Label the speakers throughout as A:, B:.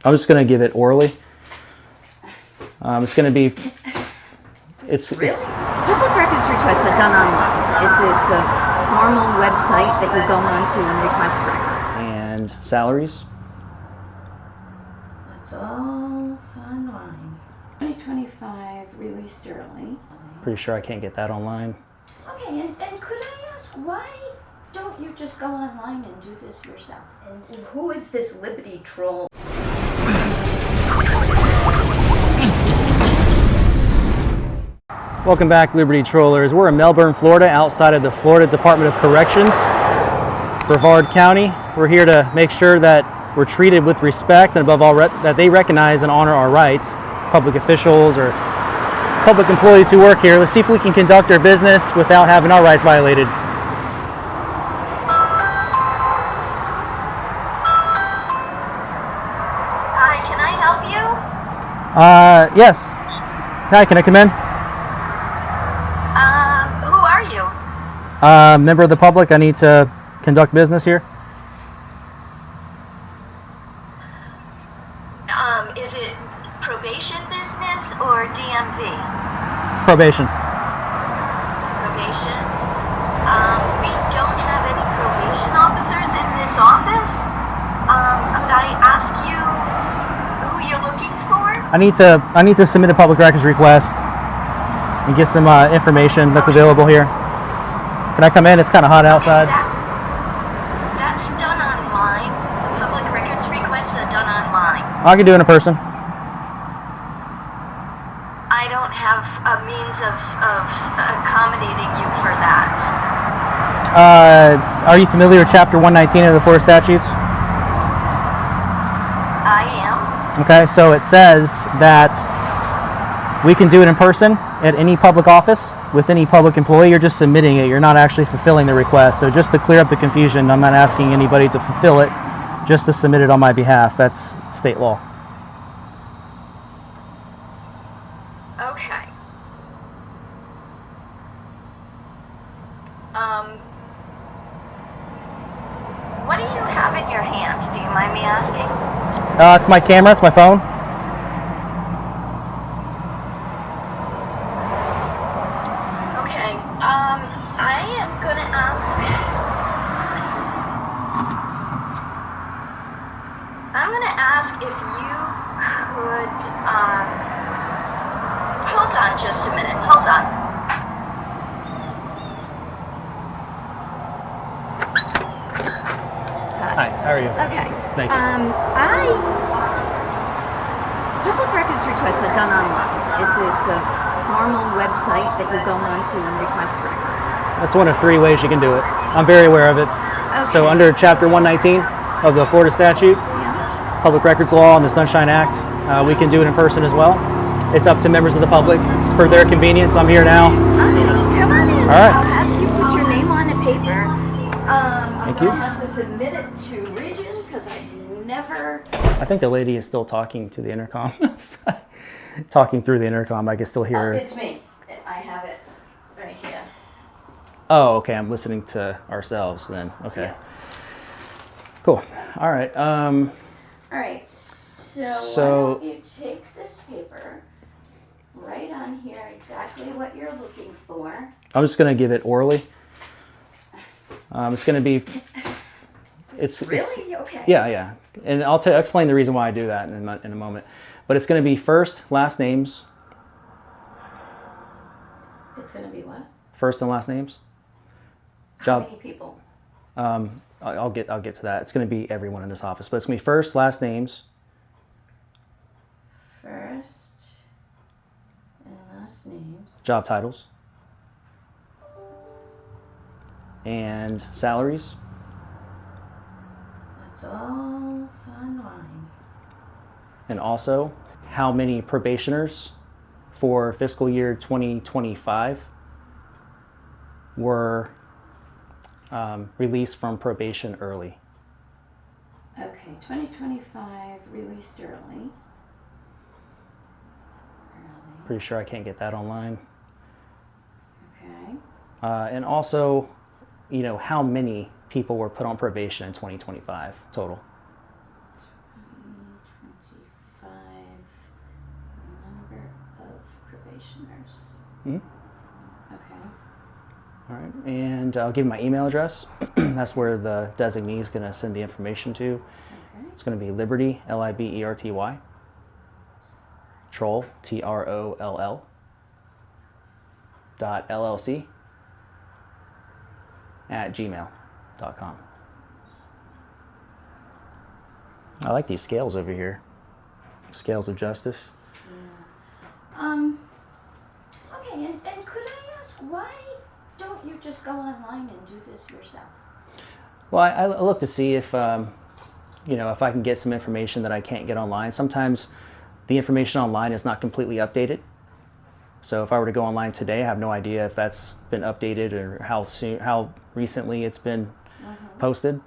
A: I'm just going to give it orally. It's going to be...
B: Really? Public records requests are done online. It's a formal website that you go on to and request records.
A: And salaries?
B: That's all online. 2025 released early.
A: Pretty sure I can't get that online.
B: Okay, and could I ask, why don't you just go online and do this yourself? And who is this Liberty troll?
A: Welcome back, Liberty Trollers. We're in Melbourne, Florida, outside of the Florida Department of Corrections, Brevard County. We're here to make sure that we're treated with respect and above all that they recognize and honor our rights. Public officials or public employees who work here. Let's see if we can conduct our business without having our rights violated.
C: Hi, can I help you?
A: Yes. Hi, can I come in?
C: Who are you?
A: Member of the public. I need to conduct business here.
C: Is it probation business or DMV?
A: Probation.
C: Probation? We don't have any probation officers in this office. Could I ask you who you're looking for?
A: I need to submit a public records request and get some information that's available here. Can I come in? It's kind of hot outside.
C: That's done online. The public records requests are done online.
A: I can do it in person.
C: I don't have a means of accommodating you for that.
A: Are you familiar with Chapter 119 of the Florida statutes?
C: I am.
A: Okay, so it says that we can do it in person at any public office with any public employee. You're just submitting it. You're not actually fulfilling the request. So just to clear up the confusion, I'm not asking anybody to fulfill it, just to submit it on my behalf. That's state law.
C: Okay. What do you have in your hand? Do you mind me asking?
A: It's my camera. It's my phone.
C: Okay. I am gonna ask if you could, hold on just a minute. Hold on.
A: Hi, how are you?
B: Okay.
A: Thank you.
B: Public records requests are done online. It's a formal website that you go on to and request records.
A: That's one of three ways you can do it. I'm very aware of it.
B: Okay.
A: So under Chapter 119 of the Florida statute,
B: Yeah.
A: Public Records Law and the Sunshine Act, we can do it in person as well. It's up to members of the public. It's for their convenience. I'm here now.
B: Okay, come on in.
A: All right.
B: I'll have you put your name on the paper.
A: Thank
B: I'm
A: you.
B: going to have to submit it to Region because I never...
A: I think the lady is still talking to the intercom. Talking through the intercom. I can still hear her.
B: It's me. I have it right here.
A: Oh, okay. I'm listening to ourselves then. Okay.
B: Yeah.
A: Cool. All right.
B: All right. So why don't you take this paper, write on here exactly what you're looking for.
A: I'm just going to give it orally. It's going to be...
B: Really? Okay.
A: Yeah. And I'll explain the reason why I do that in a moment. But it's going to be first, last names.
B: It's going to be what?
A: First and last names.
B: How many people?
A: I'll get to that. It's going to be everyone in this office, but it's going to be first, last names.
B: First and last names.
A: Job titles. And salaries.
B: That's all online.
A: And also how many probationers for fiscal year 2025 were released from probation early.
B: Okay, 2025 released early.
A: Pretty sure I can't get that online.
B: Okay.
A: And also, how many people were put on probation in 2025 total?
B: probationers.
A: Mhm.
B: Okay.
A: All right, and I'll give you my email address. That's where the designee is going to send the information to.
B: Okay.
A: It's going to be Liberty, Liberty, Troll, TROLL, .LLC at gmail.com. I like these scales over here. Scales of justice.
B: Okay, and could I ask, why don't you just go online and do this yourself?
A: Well, I look to see if, if I can get some information that I can't get online. Sometimes the information online is not completely updated. So if I were to go online today, I have no idea if that's been updated or how recently it's been posted.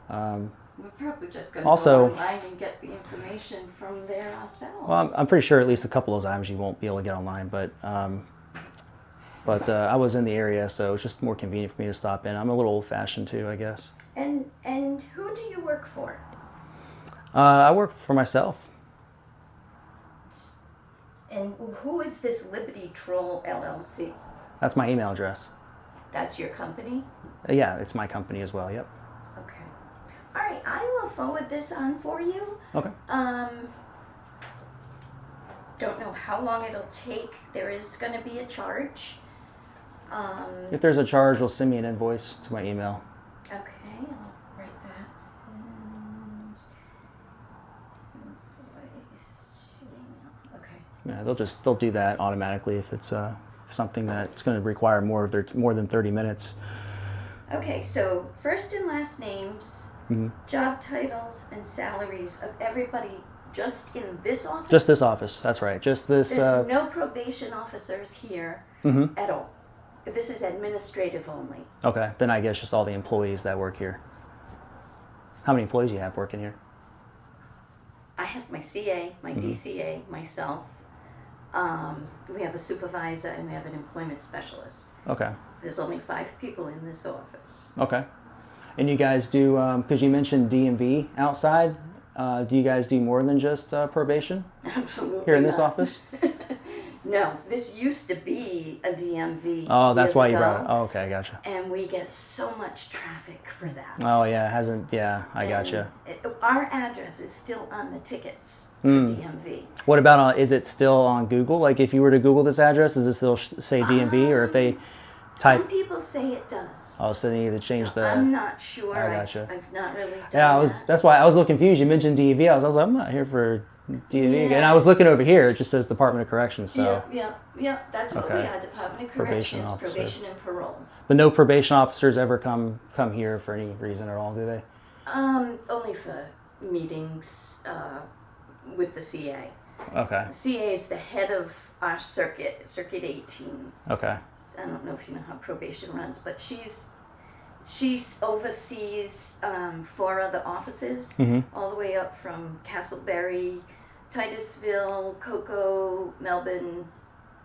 B: We're probably just going to
A: Also,
B: go online and get the information from there ourselves.
A: Well, I'm pretty sure at least a couple of times you won't be able to get online, but I was in the area, so it's just more convenient for me to stop in. I'm a little old-fashioned too, I guess.
B: And who do you work for?
A: I work for myself.
B: And who is this Liberty Troll LLC?
A: That's my email address.
B: That's your company?
A: Yeah, it's my company as well, yep.
B: Okay. All right, I will forward this on for you.
A: Okay.
B: Don't know how long it'll take. There is going to be a charge.
A: If there's a charge, they'll send me an invoice to my email.
B: Okay, I'll write that. Send invoice to email. Okay.
A: Yeah, they'll do that automatically if it's something that's going to require more than 30 minutes.
B: Okay, so first and last names, job titles, and salaries of everybody just in this office?
A: Just this office, that's right. Just this.
B: There's no probation officers here at all. This is administrative only.
A: Okay, then I guess just all the employees that work here. How many employees do you have working here?
B: I have my CA, my DCA, myself. We have a supervisor and we have an employment specialist.
A: Okay.
B: There's only 5 people in this office.
A: Okay. And you guys do, because you mentioned DMV outside, do you guys do more than just probation?
B: Absolutely
A: here in this
B: not.
A: office?
B: No, this used to be a DMV.
A: Oh, that's
B: years
A: why you
B: ago,
A: brought it. Oh, okay, I gotcha.
B: And we get so much traffic for that.
A: Oh, yeah, it hasn't, yeah, I gotcha.
B: Our address is still on the tickets for DMV.
A: What about, is it still on Google? Like, if you were to Google this address, does it still say DMV, or if they type?
B: Some people say it does.
A: Oh, so they need to change
B: So I'm not sure.
A: I gotcha.
B: I've not really done
A: Yeah,
B: that.
A: that's why I was a little confused. You mentioned DMV. I was like, I'm not here for DMV again. And I was looking over here. It just says Department of Corrections. So.
B: Yeah. That's what we
A: Okay.
B: are. Department of
A: Probation
B: Corrections,
A: officer.
B: probation and parole.
A: But no probation officers ever come here for any reason at all, do they?
B: Only for meetings with the CA.
A: Okay.
B: CA is the head of our circuit 18.
A: Okay.
B: I don't know if you know how probation runs, but she oversees 4 other offices, all the way up from Castleberry, Titusville, Cocoa, Melbourne,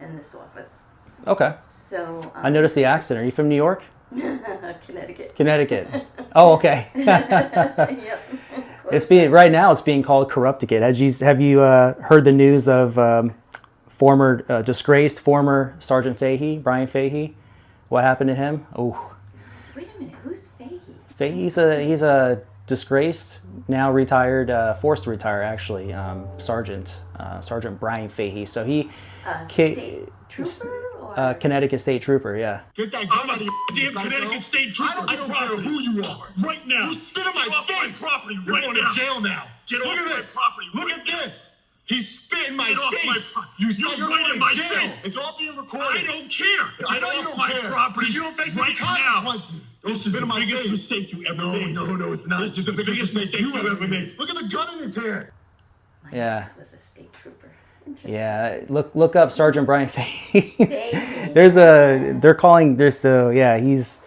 B: and this office.
A: Okay.
B: So
A: I noticed the accent. Are you from New York?
B: Connecticut.
A: Connecticut. Oh, okay.
B: Yep.
A: Right now. It's being called Corrupticate. Have you heard the news of disgraced former Sergeant Fahey, Brian Fahey? What happened to him? Oh.
B: Wait a minute. Who's Fahey?
A: He's a disgraced, now retired, forced to retire actually, Sergeant Brian Fahey. So he
B: State trooper or
A: Connecticut State Trooper, yeah.
D: Get that gun out of your
E: Damn Connecticut State Trooper.
D: I don't care who you are.
E: Right now.
D: You spit in my
E: Get off
D: face.
E: my property
D: You're
E: right
D: going
E: now.
D: to jail now.
E: Get
D: Look
E: off
D: at
E: my
D: this.
E: property
D: Look
E: right
D: at
E: now.
D: this. He spit in my
E: Get off my
D: face.
E: property.
D: You said
E: You're
D: you're
E: right
D: going
E: in
D: to
E: my
D: jail.
E: face.
D: It's all being recorded.
E: I don't care.
D: I
E: Get
D: know you
E: off
D: don't
E: my
D: care.
E: property
D: Because you don't face
E: right
D: any
E: now.
D: consequences. Don't
E: This is
D: spit
E: the
D: in my
E: biggest
D: face.
E: mistake you ever made.
D: No, it's not.
E: This
D: It's
E: is
D: the biggest mistake you ever made. Look at the gun in his hand.
B: my
A: Yeah.
B: ex was a state trooper. Interesting.
A: Yeah, look up Sergeant Brian Fahey.
B: Fahey.
A: He's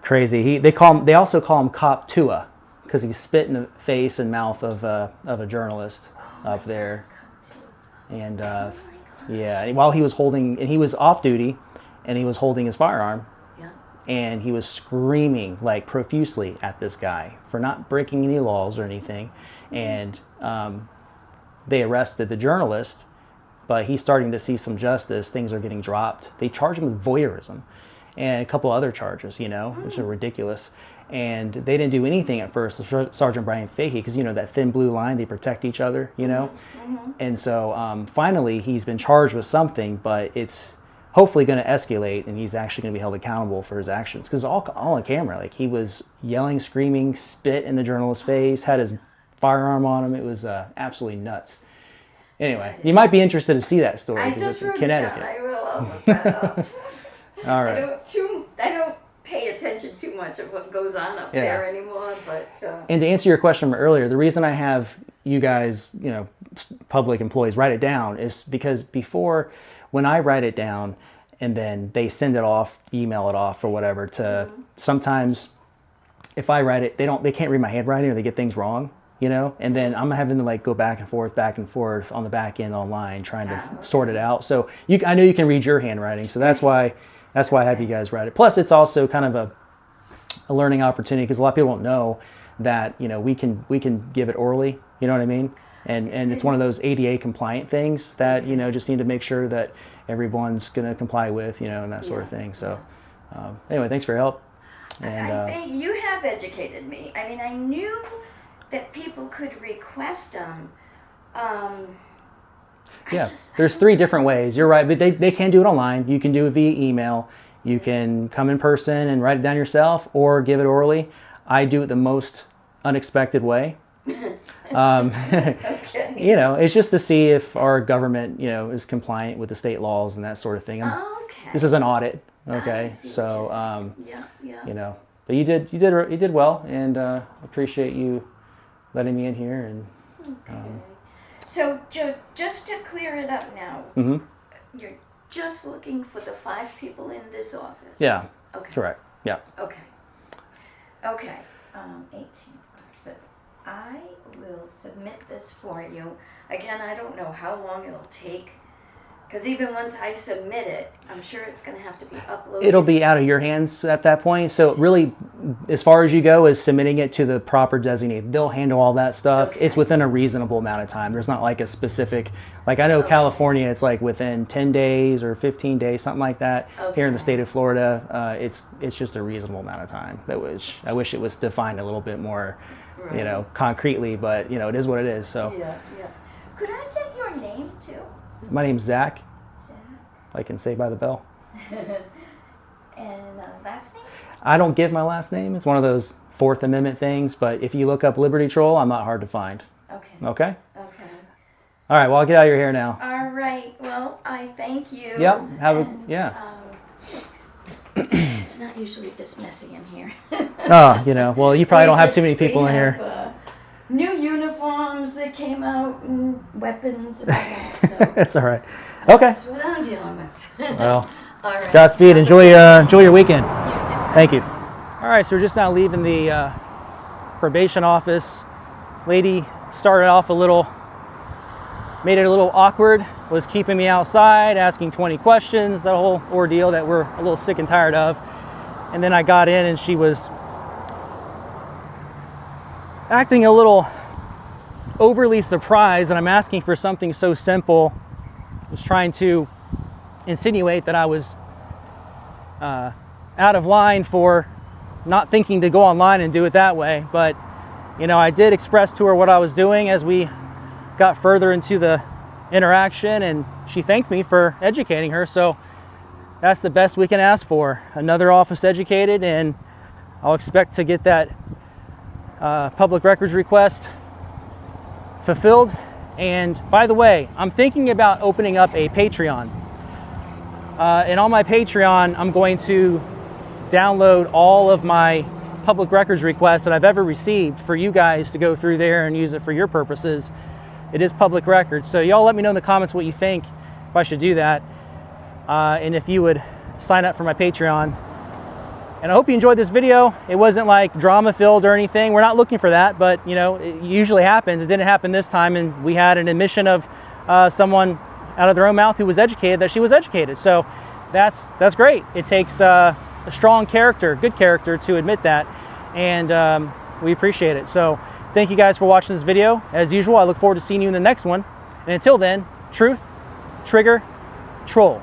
A: crazy. They also call him Cop Tua because he spit in the face and mouth of a journalist up there. And while he was off duty, and he was holding his firearm,
B: Yeah.
A: and he was screaming like profusely at this guy for not breaking any laws or anything, and they arrested the journalist but he's starting to see some justice. Things are getting dropped. They charge him with voyeurism and a couple other charges, you know, which are ridiculous. And they didn't do anything at first, Sergeant Brian Fahey, because, you know, that thin blue line, they protect each other, you know. And so finally he's been charged with something, but it's hopefully going to escalate, and he's actually going to be held accountable for his actions, because all on camera, like, he was yelling, screaming, spit in the journalist's face, had his firearm on him. It was absolutely nuts. Anyway, you might be interested to see that story,
B: I
A: because
B: just
A: it's in
B: wrote
A: Connecticut.
B: it down. I will. I'll look that up.
A: All right.
B: I don't pay attention too much of what goes on up there anymore, but
A: and to answer your question from earlier, the reason I have you guys, you know, public employees write it down is because before, when I write it down and then they send it off, email it off or whatever, to sometimes if I write it, they can't read my handwriting, or they get things wrong, you know, and then I'm having to like go back and forth on the back end online trying to sort it out. So I know you can read your handwriting, so that's why I have you guys write it. Plus, it's also kind of a learning opportunity, because a lot of people don't know that, you know, we can give it orally. You know what I mean? And it's one of those ADA compliant things that, you know, just need to make sure that everyone's going to comply with, you know, and that sort of thing. So anyway, thanks for your help. And
B: I think you have educated me. I mean, I knew that people could request them.
A: There's 3 different ways. You're right, but they can do it online. You can do it via email. You can come in person and write it down yourself, or give it orally. I do it the most unexpected way.
B: Okay.
A: You know, it's just to see if our government, you know, is compliant with the state laws and that sort of thing.
B: Okay.
A: This is an audit, okay?
B: I see
A: So,
B: what you're saying.
A: you know, but you did well, and appreciate you letting me in here. And
B: So, Joe, just to clear it up now, you're just looking for the 5 people in this office?
A: Yeah,
B: Okay.
A: correct. Yeah.
B: Okay. 18. So I will submit this for you. Again, I don't know how long it'll take, because even once I submit it, I'm sure it's going to have to be uploaded.
A: It'll be out of your hands at that point. So really, as far as you go is submitting it to the proper designated. They'll handle all that stuff.
B: Okay.
A: It's within a reasonable amount of time. There's not like a specific, like I know California, it's like within 10 days or 15 days, something like that. Here in the state of Florida, it's just a reasonable amount of time. I wish it was defined a little bit more, you know, concretely, but you know, it is what it is. So
B: Yeah. Could I get your name too?
A: my name's Zach.
B: Zach.
A: Like in Saved by the Bell.
B: And last name?
A: I don't give my last name. It's one of those Fourth Amendment things, but if you look up Liberty Troll, I'm not hard to find.
B: Okay.
A: Okay?
B: Okay.
A: All right, well, I'll get out of your hair now.
B: All right. Well, I thank you.
A: Yep.
B: It's not usually this messy in here.
A: Oh, you know, well, you probably don't have too many people in here.
B: New uniforms that came out and weapons and all that. So
A: That's all right. Okay.
B: that's what I'm dealing with.
A: Well,
B: All right.
A: Godspeed. Enjoy your weekend.
B: You too.
A: Thank you. All right, so we're just now leaving the probation office. Lady started off made it a little awkward, was keeping me outside, asking 20 questions, that whole ordeal that we're a little sick and tired of. And then I got in and she was acting a little overly surprised that I'm asking for something so simple. Was trying to insinuate that I was out of line for not thinking to go online and do it that way. But, you know, I did express to her what I was doing as we got further into the interaction, and she thanked me for educating her. So that's the best we can ask for. Another office educated, and I'll expect to get that public records request fulfilled. And by the way, I'm thinking about opening up a Patreon. And on my Patreon, I'm going to download all of my public records requests that I've ever received for you guys to go through there and use it for your purposes. It is public records. So y'all let me know in the comments what you think, if I should do that. And if you would sign up for my Patreon. And I hope you enjoyed this video. It wasn't like drama filled or anything. We're not looking for that, but you know, it usually happens. It didn't happen this time, and we had an admission of someone out of their own mouth who was educated that she was educated. So that's great. It takes a strong character, good character, to admit that, and we appreciate it. So thank you guys for watching this video. As usual, I look forward to seeing you in the next one. And until then, truth, trigger, troll.